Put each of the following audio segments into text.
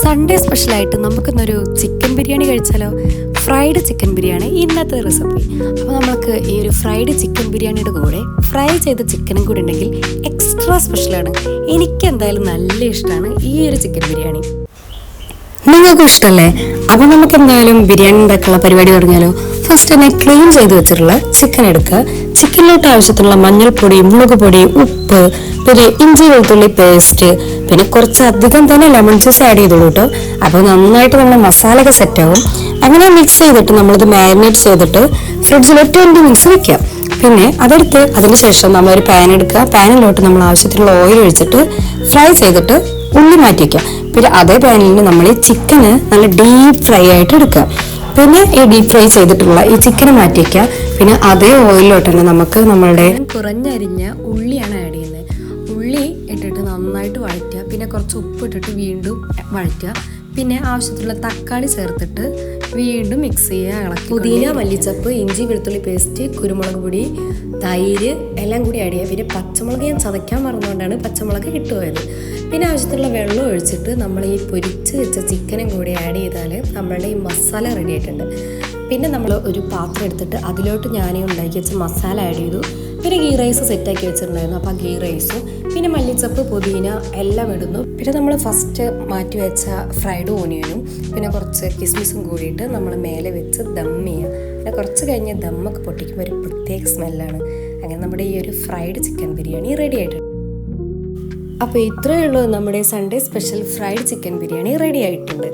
Sunday സ്പെഷ്യലായിട്ട് നമുക്കിന്നൊരു chicken biryani കഴിച്ചാലോ? ഫ്രൈഡ് ചിക്കൻ ബിരിയാണി ഇന്നത്തെ റെസിപ്പി. അപ്പോൾ നമുക്ക് ഈ ഒരു ഫ്രൈഡ് ചിക്കൻ ബിരിയാണിയുടെ കൂടെ ഫ്രൈ ചെയ്ത ചിക്കനും കൂടി ഉണ്ടെങ്കിൽ എക്സ്ട്രാ സ്പെഷ്യലാണ്. എനിക്ക് എന്തായാലും നല്ല ഇഷ്ടമാണ് ഈ ഒരു ചിക്കൻ ബിരിയാണി. നിങ്ങൾക്കും ഇഷ്ടമല്ലേ? അപ്പോൾ നമുക്ക് എന്തായാലും ബിരിയാണി ഉണ്ടാക്കാനുള്ള പരിപാടി തുടങ്ങിയാലോ? ഫസ്റ്റ് തന്നെ ക്ലീൻ ചെയ്ത് വെച്ചിട്ടുള്ള ചിക്കൻ എടുക്കുക. ചിക്കനിലോട്ട് ആവശ്യത്തിനുള്ള മഞ്ഞൾപ്പൊടി, മുളക് പൊടി, ഉപ്പ്, പിന്നെ ഇഞ്ചി വെളുത്തുള്ളി പേസ്റ്റ്, പിന്നെ കുറച്ചധികം തന്നെ ലെമൺ ജ്യൂസ് ആഡ് ചെയ്തോളൂ കേട്ടോ. അപ്പോൾ നന്നായിട്ട് നമ്മുടെ മസാലയൊക്കെ സെറ്റാവും. അങ്ങനെ മിക്സ് ചെയ്തിട്ട് നമ്മളിത് മാരിനേറ്റ് ചെയ്തിട്ട് ഫ്രിഡ്ജിൽ 20 മിനിറ്റ്സ് വെക്കാം. പിന്നെ അതെടുത്ത് അതിന് ശേഷം നമ്മളൊരു പാൻ എടുക്കുക. പാനിലോട്ട് നമ്മൾ ആവശ്യത്തിനുള്ള ഓയിൽ ഒഴിച്ചിട്ട് ഫ്രൈ ചെയ്തിട്ട് ഉള്ളി മാറ്റി വയ്ക്കാം. പിന്നെ അതേ പാനിൽ നമ്മൾ ഈ ചിക്കന് നല്ല ഡീപ്പ് ഫ്രൈ ആയിട്ട് എടുക്കുക. പിന്നെ ഈ ഡീപ്പ് ഫ്രൈ ചെയ്തിട്ടുള്ള ഈ ചിക്കന് മാറ്റി വയ്ക്കുക. പിന്നെ അതേ ഓയിലിലോട്ട് തന്നെ നമുക്ക് നമ്മളുടെ കുറഞ്ഞരിഞ്ഞ ഉള്ളിയാണ് ആഡ് ചെയ്യുന്നത്. ഉള്ളി ഇട്ടിട്ട് നന്നായിട്ട് വഴറ്റുക. പിന്നെ കുറച്ച് ഉപ്പ് ഇട്ടിട്ട് വീണ്ടും വഴറ്റുക. പിന്നെ ആവശ്യത്തിലുള്ള തക്കാളി ചേർത്തിട്ട് വീണ്ടും മിക്സ് ചെയ്യുക, ഇളക്കി. പുതിന, മല്ലിച്ചപ്പ്, ഇഞ്ചി വെളുത്തുള്ളി പേസ്റ്റ്, കുരുമുളക് പൊടി, തൈര് എല്ലാം കൂടി ആഡ് ചെയ്യുക. പിന്നെ പച്ചമുളക് ഞാൻ ചതയ്ക്കാൻ മറന്നുകൊണ്ടാണ് പച്ചമുളക് ഇട്ടുപോയത്. പിന്നെ ആവശ്യത്തിലുള്ള വെള്ളം ഒഴിച്ചിട്ട് നമ്മൾ ഈ പൊരിച്ച് വെച്ച ചിക്കനും കൂടി ആഡ് ചെയ്താൽ നമ്മളുടെ ഈ മസാല റെഡി ആയിട്ടുണ്ട്. പിന്നെ നമ്മൾ ഒരു പാത്രം എടുത്തിട്ട് അതിലോട്ട് ഞാൻ ഉണ്ടാക്കി വെച്ച മസാല ആഡ് ചെയ്തു. പിന്നെ ഗീ റൈസ് സെറ്റാക്കി വെച്ചിട്ടുണ്ടായിരുന്നു. അപ്പോൾ ഗീ റൈസും പിന്നെ മല്ലിച്ചപ്പ്, പുതിന എല്ലാം ഇടുന്നു. പിന്നെ നമ്മൾ ഫസ്റ്റ് മാറ്റി വെച്ച ഫ്രൈഡ് ഓനിയനും പിന്നെ കുറച്ച് കിസ്മിസും കൂടിയിട്ട് നമ്മൾ മേലെ വെച്ച് ദം ചെയ്യുക. പിന്നെ കുറച്ച് കഴിഞ്ഞ് ദമ്മൊക്കെ പൊട്ടിക്കുമ്പോൾ ഒരു പ്രത്യേക സ്മെല്ലാണ്. അങ്ങനെ നമ്മുടെ ഈ ഒരു ഫ്രൈഡ് ചിക്കൻ ബിരിയാണി റെഡി ആയിട്ടുണ്ട്. അപ്പോൾ ഇത്രയേ ഉള്ളൂ, നമ്മുടെ Sunday special fried chicken biryani ready ആയിട്ടുണ്ട്.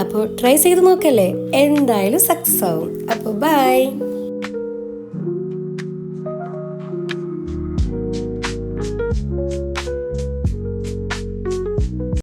അപ്പോൾ ട്രൈ ചെയ്ത് നോക്കല്ലേ, എന്തായാലും സക്സസ് ആവും. അപ്പോൾ ബൈ.